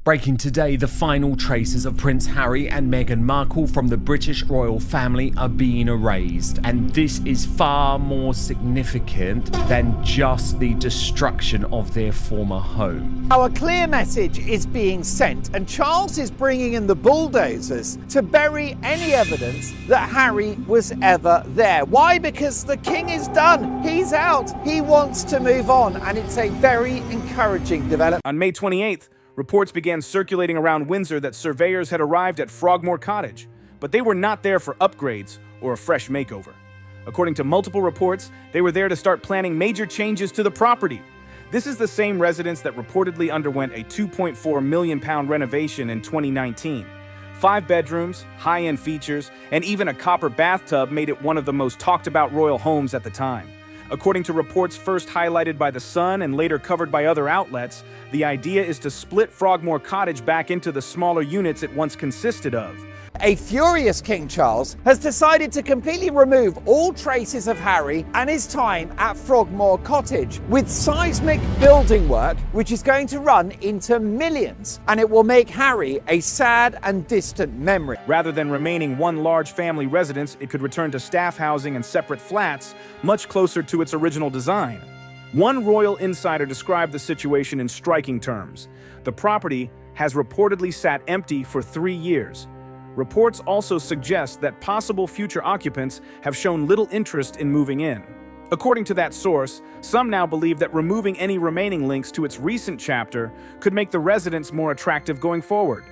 Breaking today, the final traces of Prince Harry and Meghan Markle from the British royal family are being erased, and this is far more significant than just the destruction of their former home. Our clear message is being sent, and Charles is bringing in the bulldozers to bury any evidence that Harry was ever there. Why? Because the king is done. He's out. He wants to move on, and it's a very encouraging development. On May 28th, reports began circulating around Windsor that surveyors had arrived at Frogmore Cottage, but they were not there for upgrades or a fresh makeover. According to multiple reports, they were there to start planning major changes to the property. This is the same residence that reportedly underwent a £2.4 million renovation in 2019. 5 bedrooms, high-end features, and even a copper bathtub made it one of the most talked-about royal homes at the time. According to reports first highlighted by The Sun and later covered by other outlets, the idea is to split Frogmore Cottage back into the smaller units it once consisted of. A furious King Charles has decided to completely remove all traces of Harry and his time at Frogmore Cottage, with seismic building work which is going to run into millions, and it will make Harry a sad and distant memory. Rather than remaining one large family residence, it could return to staff housing and separate flats, much closer to its original design. One royal insider described the situation in striking terms. The property has reportedly sat empty for 3 years. Reports also suggest that possible future occupants have shown little interest in moving in. According to that source, some now believe that removing any remaining links to its recent chapter could make the residence more attractive going forward.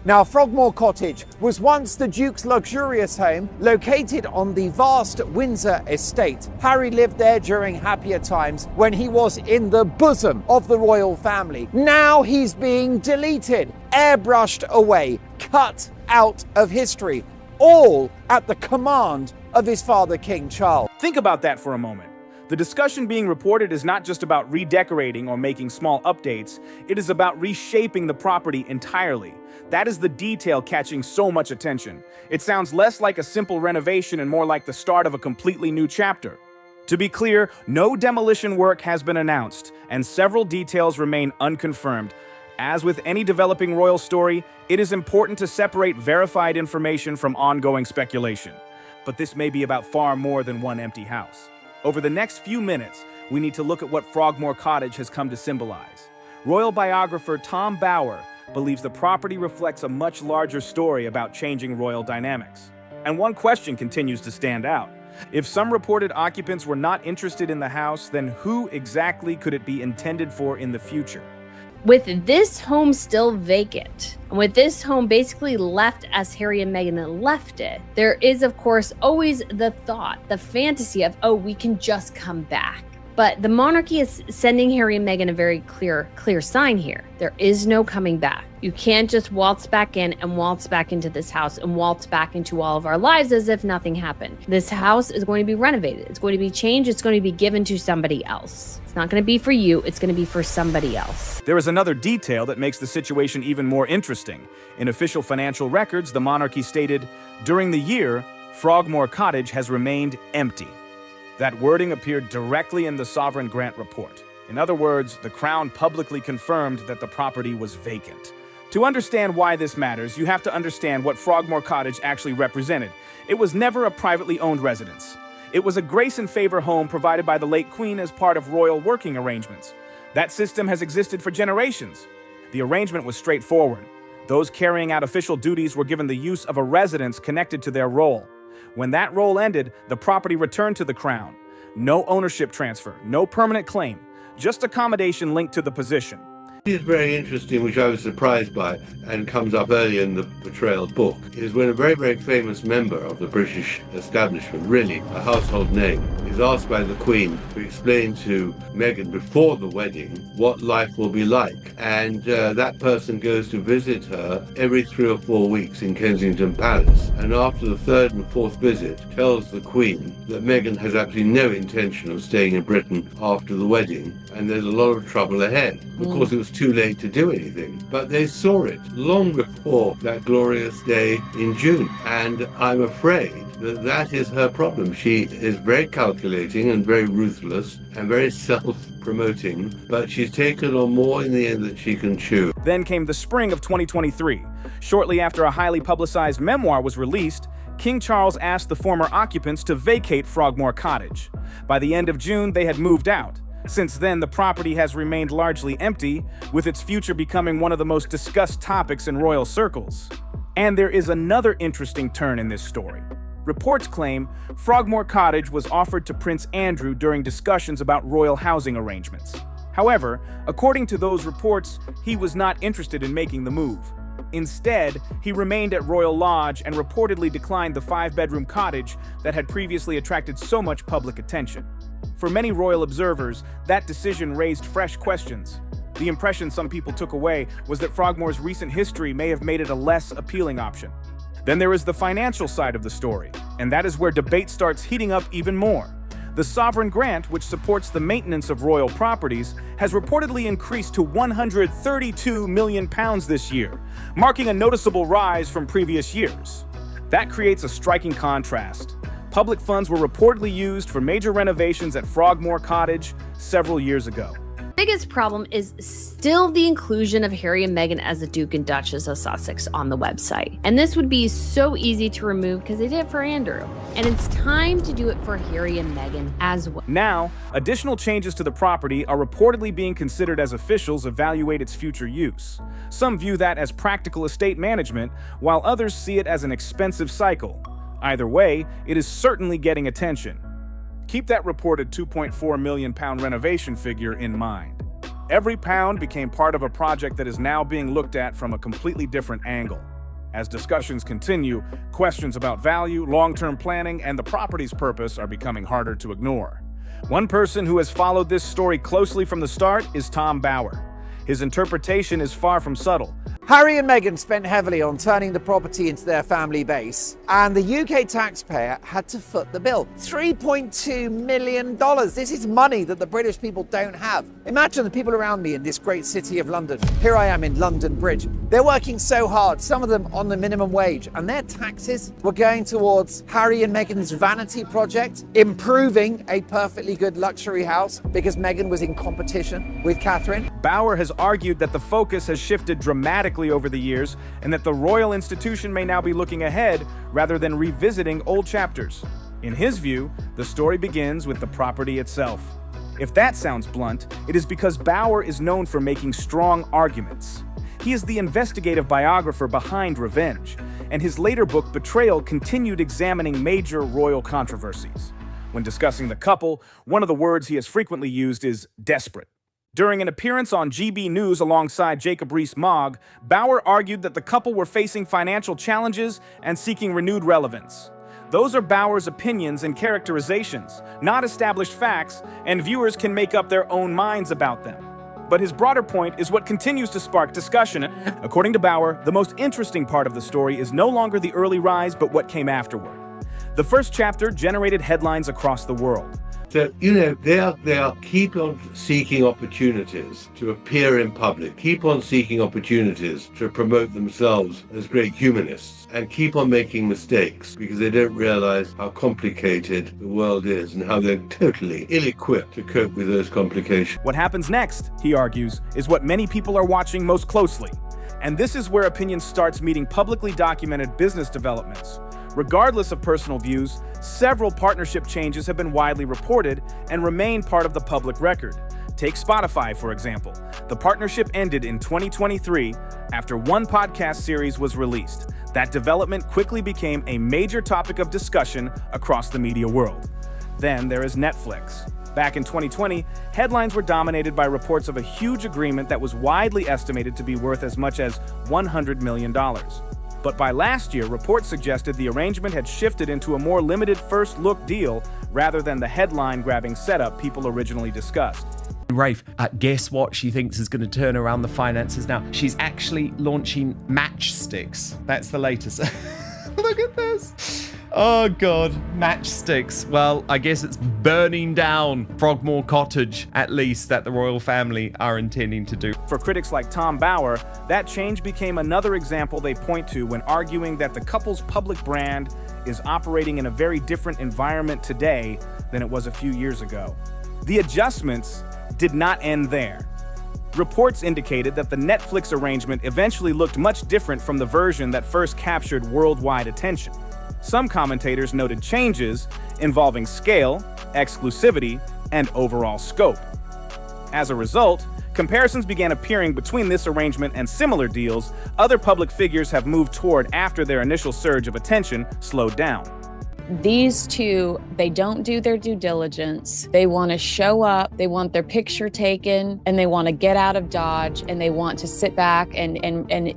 Now, Frogmore Cottage was once the Duke's luxurious home located on the vast Windsor estate. Harry lived there during happier times when he was in the bosom of the royal family. Now he's being deleted, airbrushed away, cut out of history, all at the command of his father, King Charles. Think about that for a moment. The discussion being reported is not just about redecorating or making small updates, it is about reshaping the property entirely. That is the detail catching so much attention. It sounds less like a simple renovation and more like the start of a completely new chapter. To be clear, no demolition work has been announced, and several details remain unconfirmed. As with any developing royal story, it is important to separate verified information from ongoing speculation. But this may be about far more than one empty house. Over the next few minutes, we need to look at what Frogmore Cottage has come to symbolize. Royal biographer Tom Bower believes the property reflects a much larger story about changing royal dynamics. And one question continues to stand out. If some reported occupants were not interested in the house, then who exactly could it be intended for in the future? With this home still vacant, and with this home basically left as Harry and Meghan left it, there is, of course, always the thought, the fantasy of, oh, we can just come back. But the monarchy is sending Harry and Meghan a very clear sign here. There is no coming back. You can't just waltz back in and waltz back into this house and waltz back into all of our lives as if nothing happened. This house is going to be renovated. It's going to be changed. It's going to be given to somebody else. It's not going to be for you. It's going to be for somebody else. There is another detail that makes the situation even more interesting. In official financial records, the monarchy stated, "During the year, Frogmore Cottage has remained empty." That wording appeared directly in the Sovereign Grant Report. In other words, the Crown publicly confirmed that the property was vacant. To understand why this matters, you have to understand what Frogmore Cottage actually represented. It was never a privately owned residence. It was a grace and favor home provided by the late Queen as part of royal working arrangements. That system has existed for generations. The arrangement was straightforward. Those carrying out official duties were given the use of a residence connected to their role. When that role ended, the property returned to the Crown. No ownership transfer, no permanent claim, just accommodation linked to the position. It is very interesting, which I was surprised by, and comes up early in the Betrayal book, is when a very, very famous member of the British establishment, really a household name, is asked by the Queen to explain to Meghan before the wedding what life will be like. And that person goes to visit her every 3 or 4 weeks in Kensington Palace. And after the 3rd and 4th visit, tells the Queen that Meghan has absolutely no intention of staying in Britain after the wedding, and there's a lot of trouble ahead. Of course, it was too late to do anything, but they saw it long before that glorious day in June. And I'm afraid That is her problem. She is very calculating and very ruthless and very self-promoting, but she's taken on more in the end than she can chew. Then came the spring of 2023. Shortly after a highly publicized memoir was released, King Charles asked the former occupants to vacate Frogmore Cottage. By the end of June, they had moved out. Since then, the property has remained largely empty, with its future becoming one of the most discussed topics in royal circles. And there is another interesting turn in this story. Reports claim Frogmore Cottage was offered to Prince Andrew during discussions about royal housing arrangements. However, according to those reports, he was not interested in making the move. Instead, he remained at Royal Lodge and reportedly declined the 5-bedroom cottage that had previously attracted so much public attention. For many royal observers, that decision raised fresh questions. The impression some people took away was that Frogmore's recent history may have made it a less appealing option. Then there is the financial side of the story, and that is where debate starts heating up even more. The sovereign grant, which supports the maintenance of royal properties, has reportedly increased to £132 million this year, marking a noticeable rise from previous years. That creates a striking contrast. Public funds were reportedly used for major renovations at Frogmore Cottage several years ago. Biggest problem is still the inclusion of Harry and Meghan as the Duke and Duchess of Sussex on the website. And this would be so easy to remove because they did it for Andrew. And it's time to do it for Harry and Meghan as well. Now, additional changes to the property are reportedly being considered as officials evaluate its future use. Some view that as practical estate management, while others see it as an expensive cycle. Either way, it is certainly getting attention. Keep that reported £2.4 million renovation figure in mind. Every pound became part of a project that is now being looked at from a completely different angle. As discussions continue, questions about value, long-term planning, and the property's purpose are becoming harder to ignore. One person who has followed this story closely from the start is Tom Bower. His interpretation is far from subtle. Harry and Meghan spent heavily on turning the property into their family base, and the UK taxpayer had to foot the bill. $3.2 million. This is money that the British people don't have. Imagine the people around me in this great city of London. Here I am in London Bridge. They're working so hard, some of them on the minimum wage, and their taxes were going towards Harry and Meghan's vanity project, improving a perfectly good luxury house because Meghan was in competition with Catherine. Bower has argued that the focus has shifted dramatically over the years and that the royal institution may now be looking ahead rather than revisiting old chapters. In his view, the story begins with the property itself. If that sounds blunt, it is because Bower is known for making strong arguments. He is the investigative biographer behind Revenge, and his later book Betrayal continued examining major royal controversies. When discussing the couple, one of the words he has frequently used is desperate. During an appearance on GB News alongside Jacob Rees-Mogg, Bower argued that the couple were facing financial challenges and seeking renewed relevance. Those are Bower's opinions and characterizations, not established facts, and viewers can make up their own minds about them. But his broader point is what continues to spark discussion. According to Bower, the most interesting part of the story is no longer the early rise, but what came afterward. The first chapter generated headlines across the world. So, they are keep on seeking opportunities to appear in public, keep on seeking opportunities to promote themselves as great humanists, and keep on making mistakes because they don't realize how complicated the world is and how they're totally ill-equipped to cope with those complications. What happens next, he argues, is what many people are watching most closely. And this is where opinion starts meeting publicly documented business developments. Regardless of personal views, several partnership changes have been widely reported and remain part of the public record. Take Spotify, for example. The partnership ended in 2023 after one podcast series was released. That development quickly became a major topic of discussion across the media world. Then there is Netflix. Back in 2020, headlines were dominated by reports of a huge agreement that was widely estimated to be worth as much as $100 million. But by last year, reports suggested the arrangement had shifted into a more limited first-look deal rather than the headline-grabbing setup people originally discussed. Rafe, guess what she thinks is going to turn around the finances now? She's actually launching matchsticks. That's the latest. Look at this. Oh God, matchsticks. Well, I guess it's burning down Frogmore Cottage, at least, that the royal family are intending to do. For critics like Tom Bower, that change became another example they point to when arguing that the couple's public brand is operating in a very different environment today than it was a few years ago. The adjustments did not end there. Reports indicated that the Netflix arrangement eventually looked much different from the version that first captured worldwide attention. Some commentators noted changes involving scale, exclusivity, and overall scope. As a result, comparisons began appearing between this arrangement and similar deals other public figures have moved toward after their initial surge of attention slowed down. These two, they don't do their due diligence. They want to show up, they want their picture taken, and they want to get out of Dodge, and they want to sit back and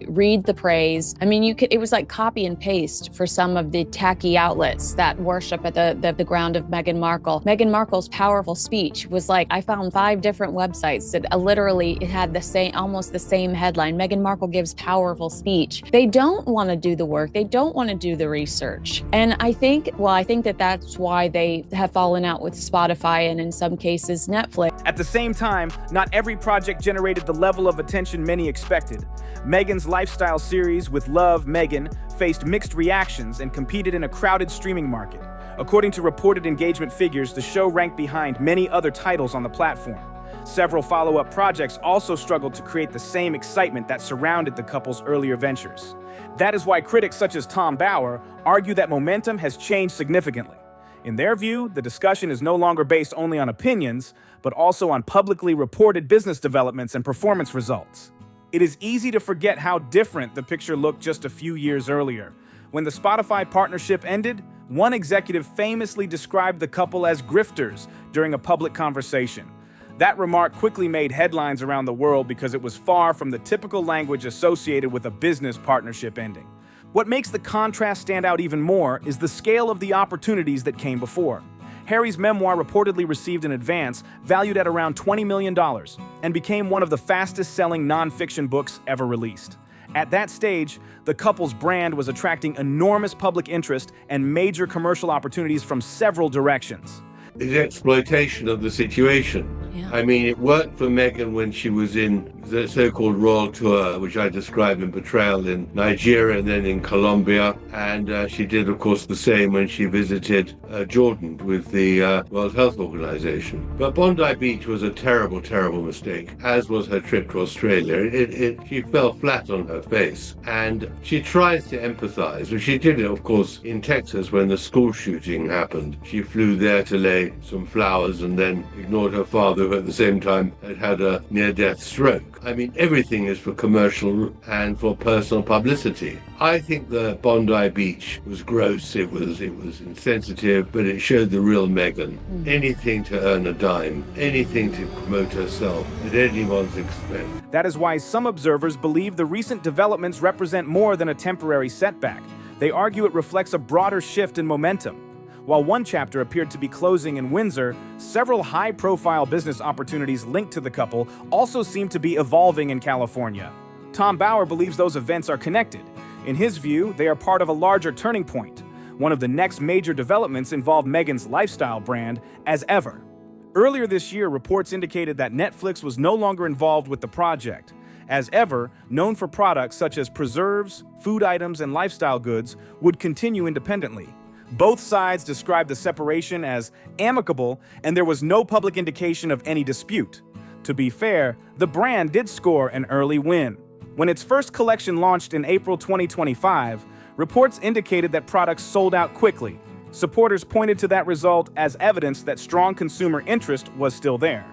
read the praise. I mean, it was like copy and paste for some of the tacky outlets that worship at the ground of Meghan Markle. Meghan Markle's powerful speech was like, I found 5 different websites that literally it had almost the same headline. Meghan Markle gives powerful speech. They don't want to do the work. They don't want to do the research. And I think that's why they have fallen out with Spotify and in some cases Netflix. At the same time, not every project generated the level of attention many expected. Meghan's lifestyle series with Love, Meghan faced mixed reactions and competed in a crowded streaming market. According to reported engagement figures, the show ranked behind many other titles on the platform. Several follow-up projects also struggled to create the same excitement that surrounded the couple's earlier ventures. That is why critics such as Tom Bauer argue that momentum has changed significantly. In their view, the discussion is no longer based only on opinions, but also on publicly reported business developments and performance results. It is easy to forget how different the picture looked just a few years earlier. When the Spotify partnership ended, one executive famously described the couple as grifters during a public conversation. That remark quickly made headlines around the world because it was far from the typical language associated with a business partnership ending. What makes the contrast stand out even more is the scale of the opportunities that came before. Harry's memoir reportedly received an advance valued at around $20 million and became one of the fastest-selling nonfiction books ever released. At that stage, the couple's brand was attracting enormous public interest and major commercial opportunities from several directions. The exploitation of the situation. Yeah. I mean, it worked for Meghan when she was in the so-called royal tour, which I described in Betrayal in Nigeria and then in Colombia. And she did, of course, the same when she visited Jordan with the World Health Organization. But Bondi Beach was a terrible, terrible mistake, as was her trip to Australia. She fell flat on her face. And she tries to empathize. She did it, of course, in Texas when the school shooting happened. She flew there to lay some flowers and then ignored her father, who at the same time had a near-death stroke. I mean, everything is for commercial and for personal publicity. I think the Bondi Beach was gross, it was insensitive, but it showed the real Meghan. Anything to earn a dime, anything to promote herself at anyone's expense. That is why some observers believe the recent developments represent more than a temporary setback. They argue it reflects a broader shift in momentum. While one chapter appeared to be closing in Windsor, several high-profile business opportunities linked to the couple also seem to be evolving in California. Tom Bauer believes those events are connected. In his view, they are part of a larger turning point. One of the next major developments involved Meghan's lifestyle brand, As Ever. Earlier this year, reports indicated that Netflix was no longer involved with the project. As Ever, known for products such as preserves, food items, and lifestyle goods, would continue independently. Both sides described the separation as amicable, and there was no public indication of any dispute. To be fair, the brand did score an early win. When its first collection launched in April 2025, reports indicated that products sold out quickly. Supporters pointed to that result as evidence that strong consumer interest was still there.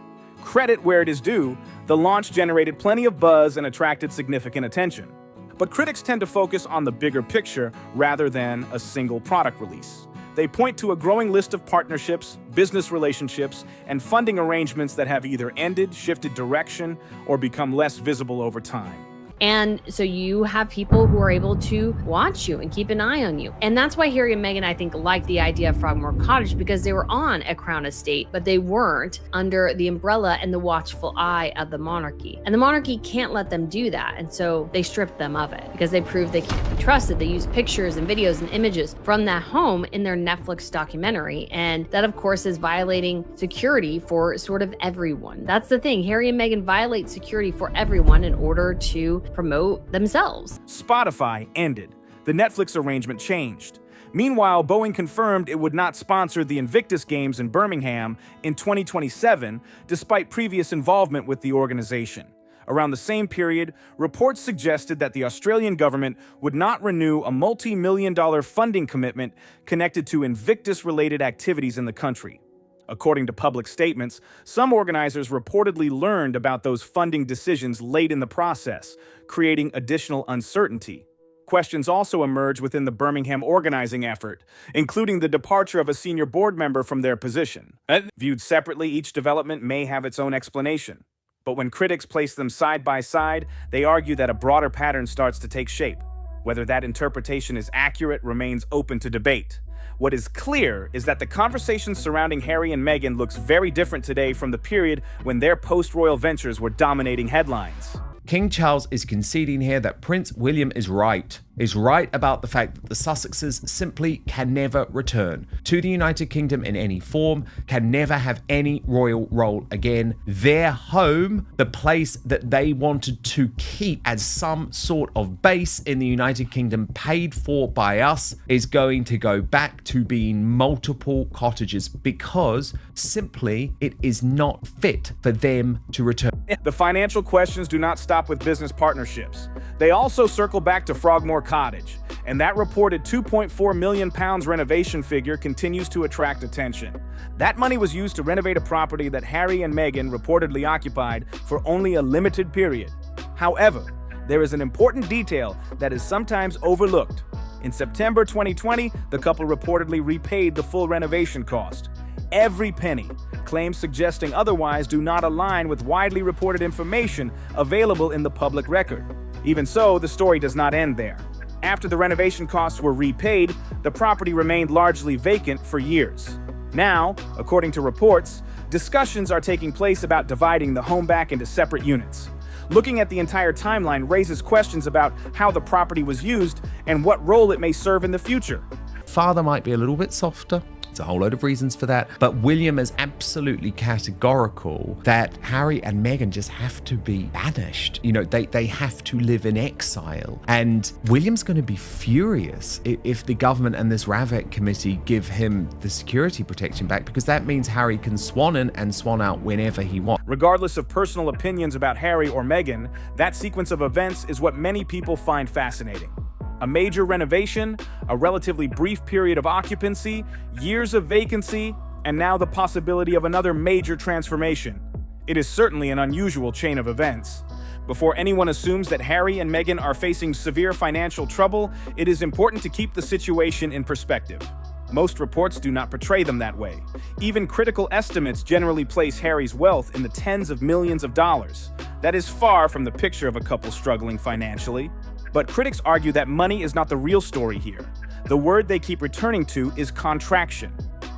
Credit where it is due, the launch generated plenty of buzz and attracted significant attention. But critics tend to focus on the bigger picture rather than a single product release. They point to a growing list of partnerships, business relationships, and funding arrangements that have either ended, shifted direction, or become less visible over time. And so you have people who are able to watch you and keep an eye on you. And that's why Harry and Meghan, I think, liked the idea of Frogmore Cottage, because they were on a crown estate, but they weren't under the umbrella and the watchful eye of the monarchy. And the monarchy can't let them do that. And so they stripped them of it because they proved they can't be trusted. They used pictures and videos and images from that home in their Netflix documentary. And that, of course, is violating security for sort of everyone. That's the thing. Harry and Meghan violate security for everyone in order to promote themselves. Spotify ended. The Netflix arrangement changed. Meanwhile, Boeing confirmed it would not sponsor the Invictus Games in Birmingham in 2027, despite previous involvement with the organization. Around the same period, reports suggested that the Australian government would not renew a multi-million-dollar funding commitment connected to Invictus-related activities in the country. According to public statements, some organizers reportedly learned about those funding decisions late in the process, creating additional uncertainty. Questions also emerged within the Birmingham organizing effort, including the departure of a senior board member from their position. Viewed separately, each development may have its own explanation. But when critics place them side by side, they argue that a broader pattern starts to take shape. Whether that interpretation is accurate remains open to debate. What is clear is that the conversation surrounding Harry and Meghan looks very different today from the period when their post-royal ventures were dominating headlines. King Charles is conceding here that Prince William is right about the fact that the Sussexes simply can never return to the United Kingdom in any form, can never have any royal role again. Their home, the place that they wanted to keep as some sort of base in the United Kingdom paid for by us, is going to go back to being multiple cottages because simply it is not fit for them to return. The financial questions do not stop with business partnerships. They also circle back to Frogmore Cottage, and that reported £2.4 million renovation figure continues to attract attention. That money was used to renovate a property that Harry and Meghan reportedly occupied for only a limited period. However, there is an important detail that is sometimes overlooked. In September 2020, the couple reportedly repaid the full renovation cost. Every penny. Claims suggesting otherwise do not align with widely reported information available in the public record. Even so, the story does not end there. After the renovation costs were repaid, the property remained largely vacant for years. Now, according to reports, discussions are taking place about dividing the home back into separate units. Looking at the entire timeline raises questions about how the property was used and what role it may serve in the future. Father might be a little bit softer. A whole load of reasons for that, but William is absolutely categorical that Harry and Meghan just have to be banished. You know, they have to live in exile, and William's going to be furious if the government and this Ravec committee give him the security protection back, because that means Harry can swan in and swan out whenever he wants. Regardless of personal opinions about Harry or Meghan, that sequence of events is what many people find fascinating. A major renovation, a relatively brief period of occupancy, years of vacancy, and now the possibility of another major transformation. It is certainly an unusual chain of events. Before anyone assumes that Harry and Meghan are facing severe financial trouble, it is important to keep the situation in perspective. Most reports do not portray them that way. Even critical estimates generally place Harry's wealth in the tens of millions of dollars. That is far from the picture of a couple struggling financially. But critics argue that money is not the real story here. The word they keep returning to is contraction.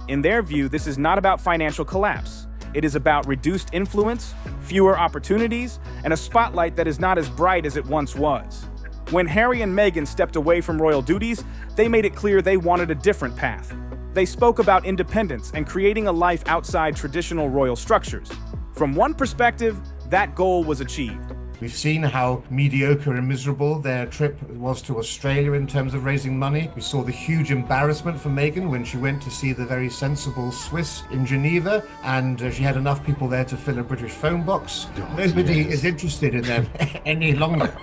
In their view, this is not about financial collapse. It is about reduced influence, fewer opportunities, and a spotlight that is not as bright as it once was. When Harry and Meghan stepped away from royal duties, they made it clear they wanted a different path. They spoke about independence and creating a life outside traditional royal structures. From one perspective, that goal was achieved. We've seen how mediocre and miserable their trip was to Australia in terms of raising money. We saw the huge embarrassment for Meghan when she went to see the very sensible Swiss in Geneva, and she had enough people there to fill a British phone box. Nobody is interested in them any longer.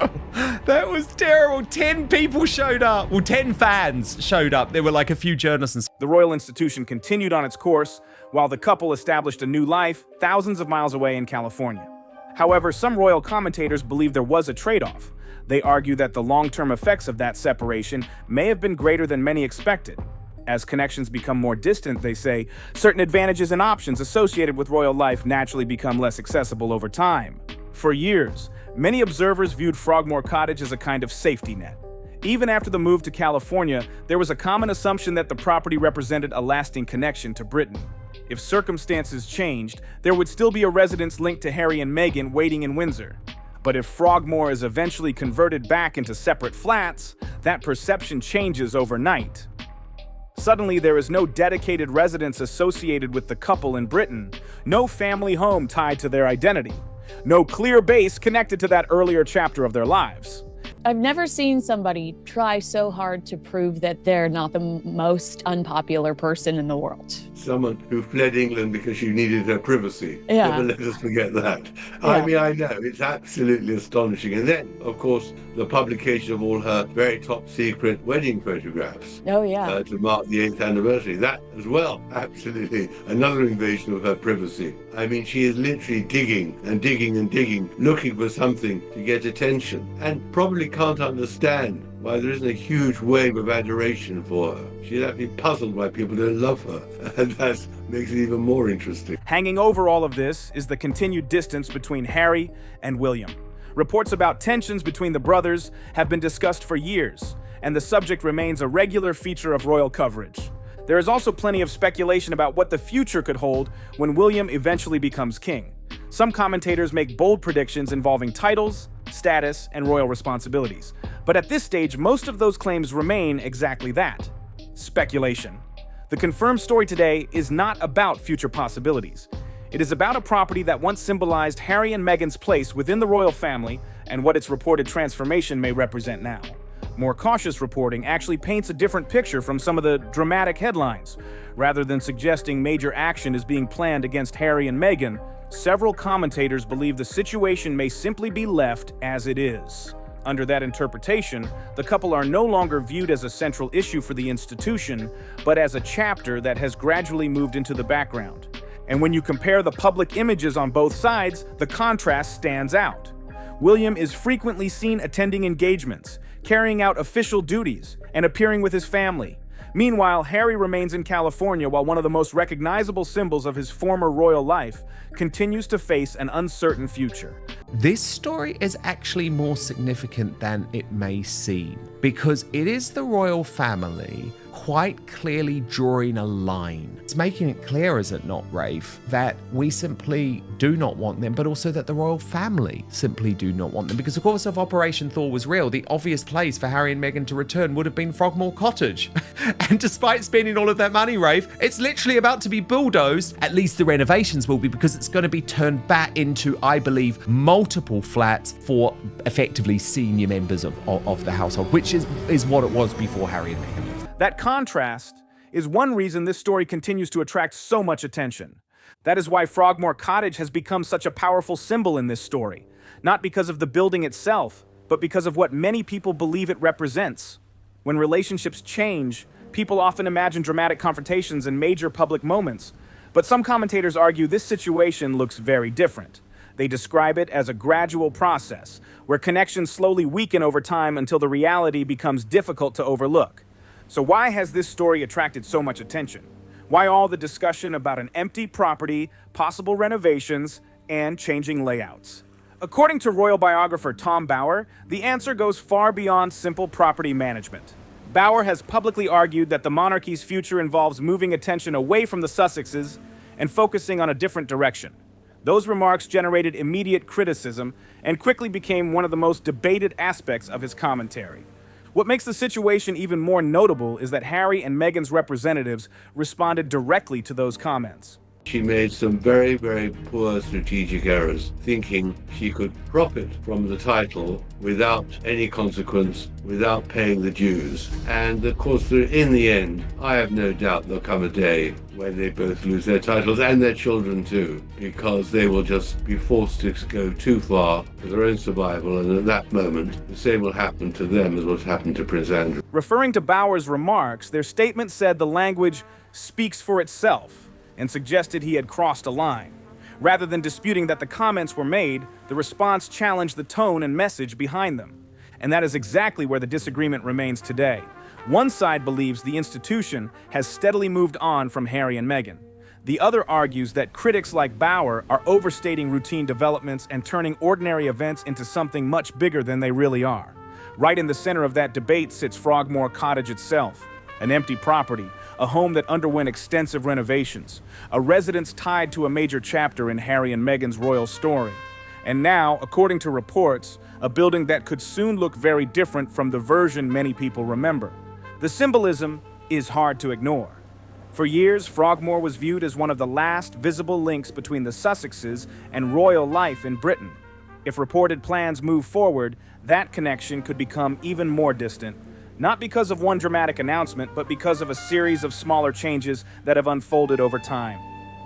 That was terrible. 10 people showed up. Well, 10 fans showed up. There were like a few journalists. And the royal institution continued on its course, while the couple established a new life thousands of miles away in California. However, some royal commentators believe there was a trade-off. They argue that the long-term effects of that separation may have been greater than many expected. As connections become more distant, they say, certain advantages and options associated with royal life naturally become less accessible over time. For years, many observers viewed Frogmore Cottage as a kind of safety net. Even after the move to California, there was a common assumption that the property represented a lasting connection to Britain. If circumstances changed, there would still be a residence linked to Harry and Meghan waiting in Windsor. But if Frogmore is eventually converted back into separate flats, that perception changes overnight. Suddenly, there is no dedicated residence associated with the couple in Britain, no family home tied to their identity, no clear base connected to that earlier chapter of their lives. I've never seen somebody try so hard to prove that they're not the most unpopular person in the world. Someone who fled England because she needed her privacy. Yeah. Never let us forget that. Yeah. I mean, I know, it's absolutely astonishing. And then, of course, the publication of all her very top secret wedding photographs. Oh, yeah. To mark the 8th anniversary. That as well, absolutely another invasion of her privacy. I mean, she is literally digging and digging and digging, looking for something to get attention, and probably can't understand why there isn't a huge wave of adoration for her. She's actually puzzled why people don't love her, and that makes it even more interesting. Hanging over all of this is the continued distance between Harry and William. Reports about tensions between the brothers have been discussed for years, and the subject remains a regular feature of royal coverage. There is also plenty of speculation about what the future could hold when William eventually becomes king. Some commentators make bold predictions involving titles, status, and royal responsibilities. But at this stage, most of those claims remain exactly that: speculation. The confirmed story today is not about future possibilities. It is about a property that once symbolized Harry and Meghan's place within the royal family and what its reported transformation may represent now. More cautious reporting actually paints a different picture from some of the dramatic headlines. Rather than suggesting major action is being planned against Harry and Meghan, several commentators believe the situation may simply be left as it is. Under that interpretation, the couple are no longer viewed as a central issue for the institution, but as a chapter that has gradually moved into the background. And when you compare the public images on both sides, the contrast stands out. William is frequently seen attending engagements, carrying out official duties, and appearing with his family. Meanwhile, Harry remains in California while one of the most recognizable symbols of his former royal life continues to face an uncertain future. This story is actually more significant than it may seem, because it is the royal family quite clearly drawing a line. It's making it clear, is it not, Rafe, that we simply do not want them, but also that the royal family simply do not want them. Because of course, if Operation Thaw was real, the obvious place for Harry and Meghan to return would have been Frogmore Cottage. And despite spending all of that money, Rafe, it's literally about to be bulldozed. At least the renovations will be, because it's going to be turned back into, I believe, multiple flats for effectively senior members of the household, which is what it was before Harry and Meghan. That contrast is one reason this story continues to attract so much attention. That is why Frogmore Cottage has become such a powerful symbol in this story, not because of the building itself, but because of what many people believe it represents. When relationships change, people often imagine dramatic confrontations and major public moments, but some commentators argue this situation looks very different. They describe it as a gradual process, where connections slowly weaken over time until the reality becomes difficult to overlook. So why has this story attracted so much attention? Why all the discussion about an empty property, possible renovations, and changing layouts? According to royal biographer Tom Bower, the answer goes far beyond simple property management. Bower has publicly argued that the monarchy's future involves moving attention away from the Sussexes and focusing on a different direction. Those remarks generated immediate criticism and quickly became one of the most debated aspects of his commentary. What makes the situation even more notable is that Harry and Meghan's representatives responded directly to those comments. She made some very, very poor strategic errors, thinking she could profit from the title without any consequence, without paying the dues. And of course, in the end, I have no doubt there'll come a day when they both lose their titles, and their children too, because they will just be forced to go too far for their own survival, and at that moment, the same will happen to them as what's happened to Prince Andrew. Referring to Bower's remarks, their statement said the language speaks for itself, and suggested he had crossed a line. Rather than disputing that the comments were made, the response challenged the tone and message behind them. And that is exactly where the disagreement remains today. One side believes the institution has steadily moved on from Harry and Meghan. The other argues that critics like Bower are overstating routine developments and turning ordinary events into something much bigger than they really are. Right in the center of that debate sits Frogmore Cottage itself, an empty property, a home that underwent extensive renovations, a residence tied to a major chapter in Harry and Meghan's royal story. And now, according to reports, a building that could soon look very different from the version many people remember. The symbolism is hard to ignore. For years, Frogmore was viewed as one of the last visible links between the Sussexes and royal life in Britain. If reported plans move forward, that connection could become even more distant. Not because of one dramatic announcement, but because of a series of smaller changes that have unfolded over time.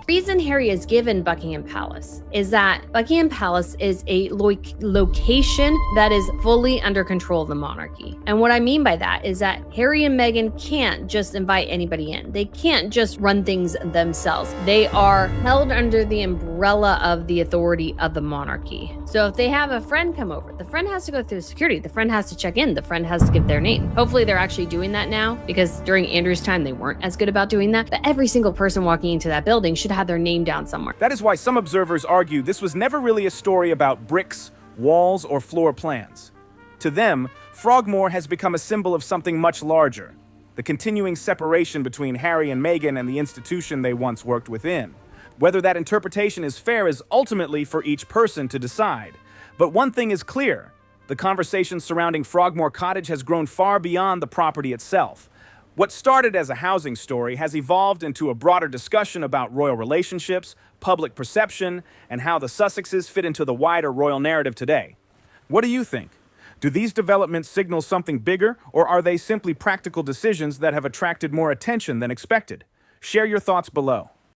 The reason Harry is given Buckingham Palace is that Buckingham Palace is a location that is fully under control of the monarchy. And what I mean by that is that Harry and Meghan can't just invite anybody in. They can't just run things themselves. They are held under the umbrella of the authority of the monarchy. So if they have a friend come over, the friend has to go through security. The friend has to check in. The friend has to give their name. Hopefully they're actually doing that now, because during Andrew's time, they weren't as good about doing that. But every single person walking into that building should have their name down somewhere. That is why some observers argue this was never really a story about bricks, walls, or floor plans. To them, Frogmore has become a symbol of something much larger, the continuing separation between Harry and Meghan and the institution they once worked within. Whether that interpretation is fair is ultimately for each person to decide. But one thing is clear: the conversation surrounding Frogmore Cottage has grown far beyond the property itself. What started as a housing story has evolved into a broader discussion about royal relationships, public perception, and how the Sussexes fit into the wider royal narrative today. What do you think? Do these developments signal something bigger, or are they simply practical decisions that have attracted more attention than expected? Share your thoughts below.